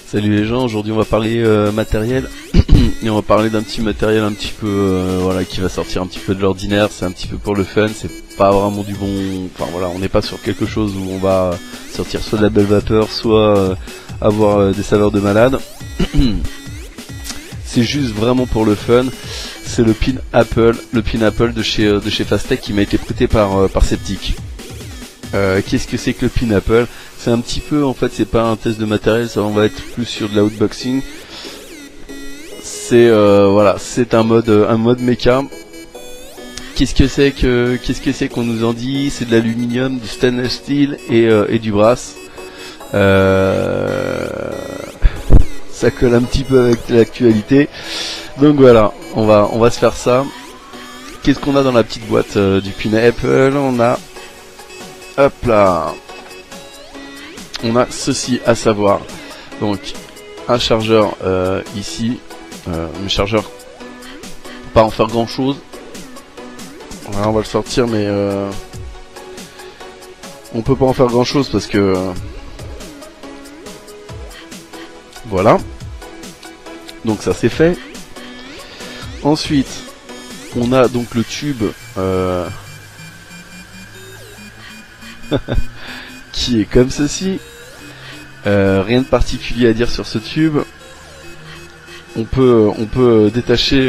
Salut les gens, aujourd'hui on va parler matériel et on va parler d'un petit matériel un petit peu voilà, qui va sortir un petit peu de l'ordinaire. C'est un petit peu pour le fun, c'est pas vraiment du bon, enfin voilà, on n'est pas sur quelque chose où on va sortir soit de la belle vapeur, soit avoir des saveurs de malade. C'est juste vraiment pour le fun. C'est le pin Apple de chez Fastech qui m'a été prêté par Septic. Qu'est-ce que c'est que le pin Apple? C'est un petit peu, en fait, c'est pas un test de matériel, ça on va être plus sur de l'outboxing. C'est voilà, c'est un mode méca. Qu'est-ce que c'est qu'on nous en dit? C'est de l'aluminium, du stainless steel et du brass. Ça colle un petit peu avec l'actualité. Donc voilà, on va se faire ça. Qu'est-ce qu'on a dans la petite boîte du pin Apple? On a, hop là, on a ceci à savoir. Donc un chargeur ici, un chargeur, pas en faire grand chose. Voilà, on va le sortir, mais on peut pas en faire grand chose parce que voilà. Donc ça c'est fait. Ensuite, on a donc le tube qui est comme ceci. Rien de particulier à dire sur ce tube. On peut détacher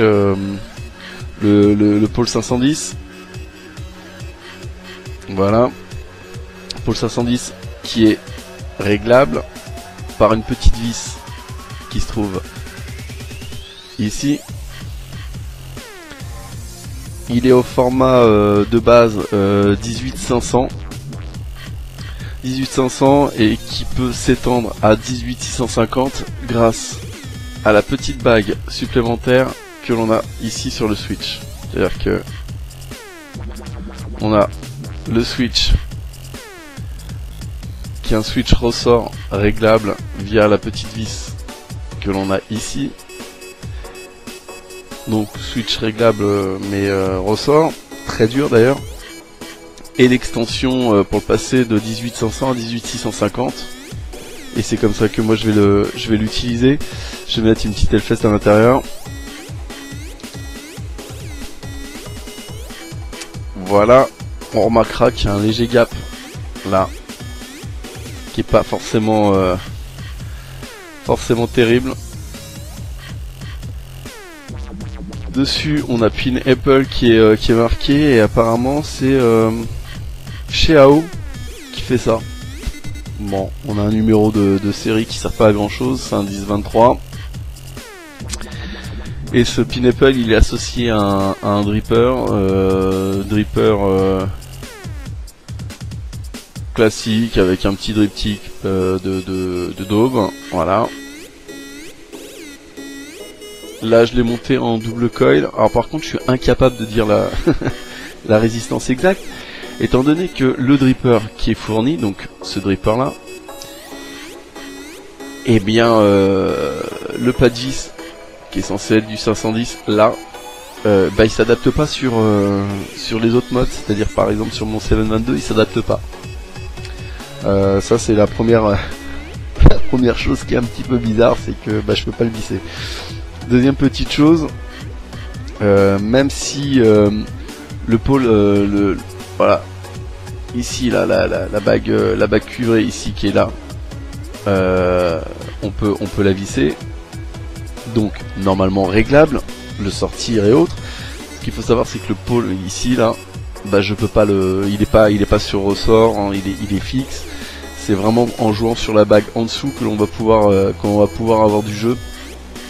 le pôle 510. Voilà. Pôle 510 qui est réglable par une petite vis qui se trouve ici. Il est au format de base 18500 et qui peut s'étendre à 18650 grâce à la petite bague supplémentaire que l'on a ici sur le switch. C'est-à-dire que on a le switch qui est un switch ressort réglable via la petite vis que l'on a ici. Donc switch réglable mais ressort, très dur d'ailleurs. Et l'extension pour le passer de 18500 à 18650. Et c'est comme ça que moi je vais l'utiliser. Je vais mettre une petite Hellfest à l'intérieur. Voilà, on remarquera qu'il y a un léger gap là, qui est pas forcément terrible. Dessus on a pin Apple qui est marqué, et apparemment c'est Xiao qui fait ça. Bon, on a un numéro de série qui sert pas à grand chose, c'est un 1023. Et ce pin Apple il est associé à un dripper, classique avec un petit driptyque de daube, voilà. Là je l'ai monté en double coil. Alors par contre je suis incapable de dire la résistance exacte, étant donné que le dripper qui est fourni, donc ce dripper là, eh bien le pad vis qui est censé être du 510 là, il s'adapte pas sur les autres modes, c'est-à-dire par exemple sur mon 722 il s'adapte pas. Ça c'est la première chose qui est un petit peu bizarre, c'est que je peux pas le visser. Deuxième petite chose, même si le pôle, voilà, ici là, la bague cuivrée ici qui est là, on peut la visser, donc normalement réglable, le sortir et autres. Ce qu'il faut savoir c'est que le pôle ici là, je peux pas il est pas sur ressort, hein, il est fixe. C'est vraiment en jouant sur la bague en dessous que l'on va pouvoir avoir du jeu.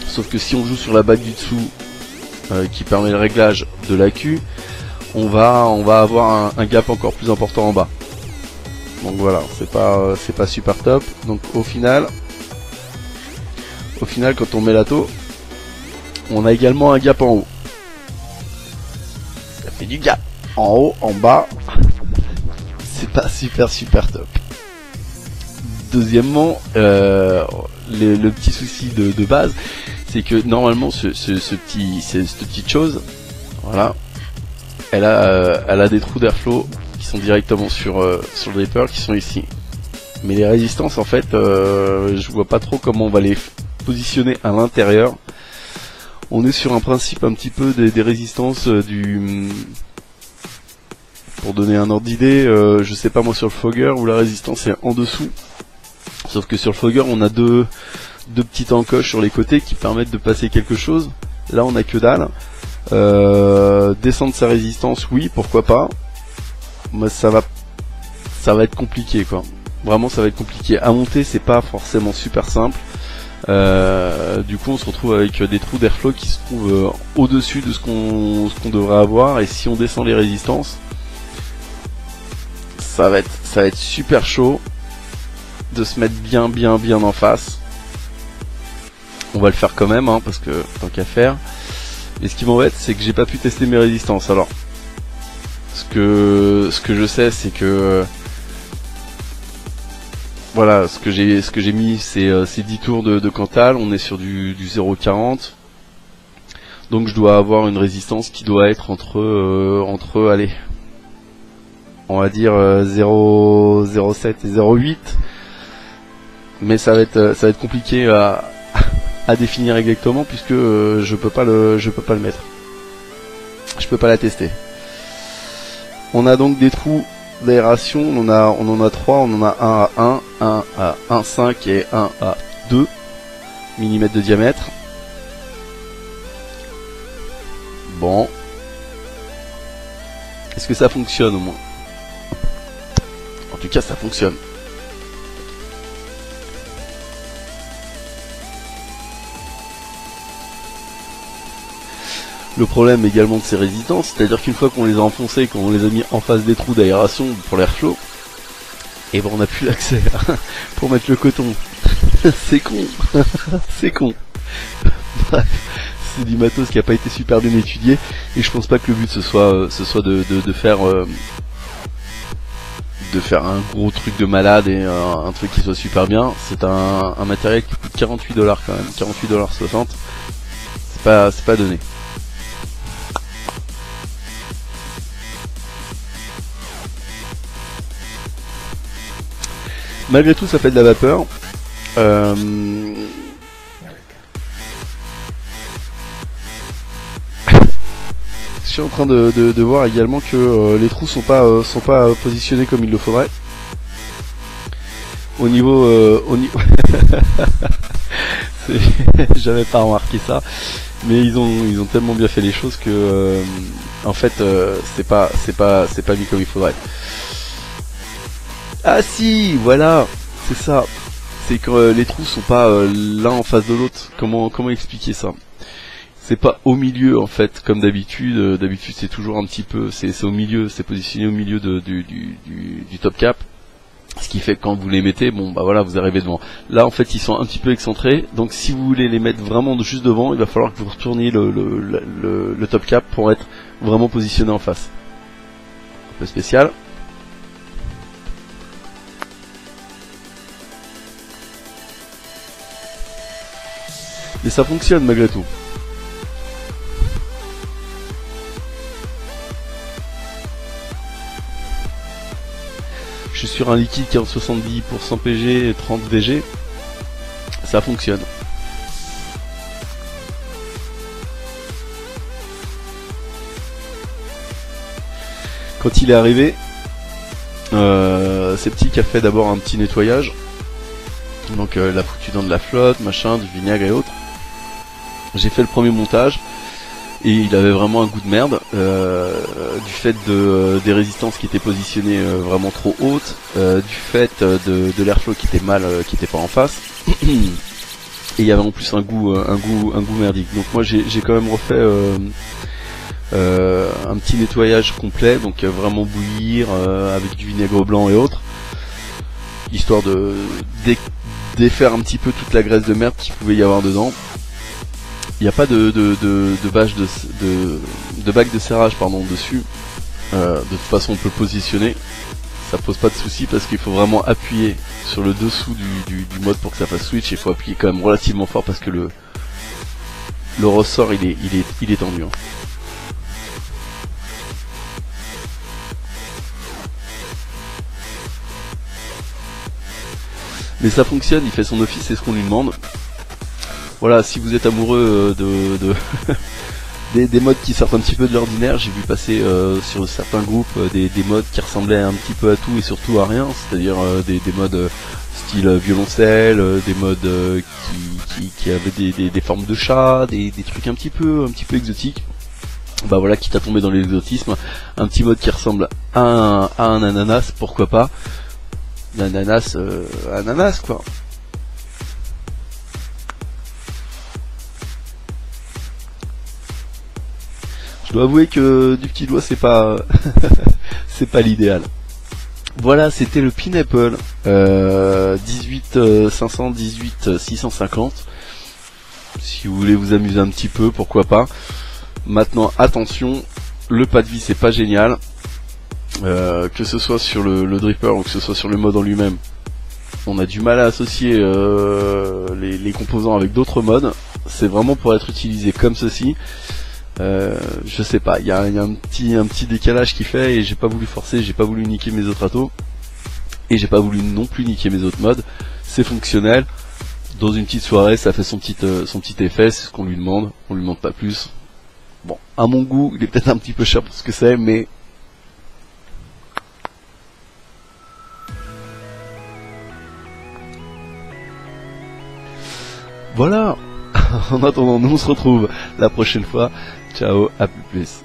Sauf que si on joue sur la bague du dessous qui permet le réglage de l'AQ, on va avoir un gap encore plus important en bas. Donc voilà, c'est pas super top. Donc au final quand on met la taux, on a également un gap en haut. Ça fait du gap en haut, en bas. C'est pas super top. Deuxièmement, le petit souci de base, c'est que normalement cette petite chose, voilà, elle a des trous d'airflow qui sont directement sur le dripper, qui sont ici. Mais les résistances en fait je vois pas trop comment on va les positionner à l'intérieur. On est sur un principe un petit peu des résistances pour donner un ordre d'idée, je sais pas moi sur le Fogger où la résistance est en dessous. Sauf que sur le Fogger on a deux petites encoches sur les côtés qui permettent de passer quelque chose. Là on a que dalle. Descendre sa résistance, oui, pourquoi pas. Mais ça va être compliqué quoi. Vraiment ça va être compliqué. À monter c'est pas forcément super simple. Du coup on se retrouve avec des trous d'airflow qui se trouvent au-dessus de ce qu'on devrait avoir. Et si on descend les résistances, ça va être super chaud de se mettre bien en face. On va le faire quand même hein, parce que tant qu'à faire. Et ce qui m'embête c'est que j'ai pas pu tester mes résistances. Alors ce que je sais c'est que voilà, ce que j'ai mis c'est 10 tours de Cantal, on est sur du 0,40. Donc je dois avoir une résistance qui doit être entre allez, on va dire 0,07 et 0,8. Mais ça va être compliqué à définir exactement puisque je peux pas le mettre. Je peux pas la tester. On a donc des trous d'aération, on en a 3, on en a un à 1,5 et un à 2 mm de diamètre. Bon. Est-ce que ça fonctionne au moins? En tout cas ça fonctionne. Le problème également de ces résistances, c'est-à-dire qu'une fois qu'on les a enfoncés, qu'on les a mis en face des trous d'aération pour l'airflow, et ben on n'a plus l'accès pour mettre le coton. C'est con. C'est con. Bref, c'est du matos qui a pas été super bien étudié, et je pense pas que le but ce soit de faire un gros truc de malade et un truc qui soit super bien. C'est un matériel qui coûte 48$ quand même, 48,60$. C'est pas donné. Malgré tout ça fait de la vapeur. Je suis en train de voir également que les trous sont pas positionnés comme il le faudrait. Au niveau j'avais pas remarqué ça, mais ils ont tellement bien fait les choses que en fait c'est pas mis comme il faudrait. Ah si, voilà, c'est ça. C'est que les trous sont pas l'un en face de l'autre. Comment expliquer ça? C'est pas au milieu en fait, comme d'habitude. D'habitude c'est toujours un petit peu, c'est au milieu, c'est positionné au milieu du top cap. Ce qui fait que quand vous les mettez, bon bah voilà, vous arrivez devant. Là en fait ils sont un petit peu excentrés, donc si vous voulez les mettre vraiment juste devant, il va falloir que vous retourniez le top cap pour être vraiment positionné en face. Un peu spécial. Mais ça fonctionne malgré tout. Je suis sur un liquide 40-70% PG et 30 VG. Ça fonctionne. Quand il est arrivé, Septic a fait d'abord un petit nettoyage. Donc l'a foutu dans de la flotte, machin, du vinaigre et autres. J'ai fait le premier montage et il avait vraiment un goût de merde du fait des résistances qui étaient positionnées vraiment trop hautes, du fait de l'airflow qui était pas en face, et il y avait en plus un goût merdique. Donc moi j'ai quand même refait un petit nettoyage complet, donc vraiment bouillir avec du vinaigre blanc et autres, histoire de défaire un petit peu toute la graisse de merde qu'il pouvait y avoir dedans. Il n'y a pas de bague de serrage dessus. De toute façon on peut le positionner, ça pose pas de souci parce qu'il faut vraiment appuyer sur le dessous du mode pour que ça fasse switch. Il faut appuyer quand même relativement fort parce que le ressort il est tendu. Hein. Mais ça fonctionne, il fait son office, c'est ce qu'on lui demande. Voilà, si vous êtes amoureux des modes qui sortent un petit peu de l'ordinaire, j'ai vu passer sur certains groupes des modes qui ressemblaient un petit peu à tout et surtout à rien, c'est-à-dire des modes style violoncelle, des modes qui avaient des formes de chat, des trucs un petit peu exotiques. Bah voilà, quitte à tomber dans l'exotisme, un petit mode qui ressemble à un ananas, pourquoi pas. L'ananas, ananas quoi. Je dois avouer que du petit doigt c'est pas c'est pas l'idéal. Voilà, c'était le Pineapple 18 500, 18 650. Si vous voulez vous amuser un petit peu, pourquoi pas. Maintenant, attention, le pas de vie c'est pas génial. Que ce soit sur le dripper ou que ce soit sur le mode en lui-même, on a du mal à associer les composants avec d'autres modes. C'est vraiment pour être utilisé comme ceci. Je sais pas, il y a un petit décalage qui fait et j'ai pas voulu forcer, j'ai pas voulu niquer mes autres atos et j'ai pas voulu non plus niquer mes autres modes. C'est fonctionnel. Dans une petite soirée, ça fait son petit effet, c'est ce qu'on lui demande. On lui demande pas plus. Bon, à mon goût, il est peut-être un petit peu cher pour ce que c'est, mais voilà. En attendant, nous on se retrouve la prochaine fois. Ciao, à plus.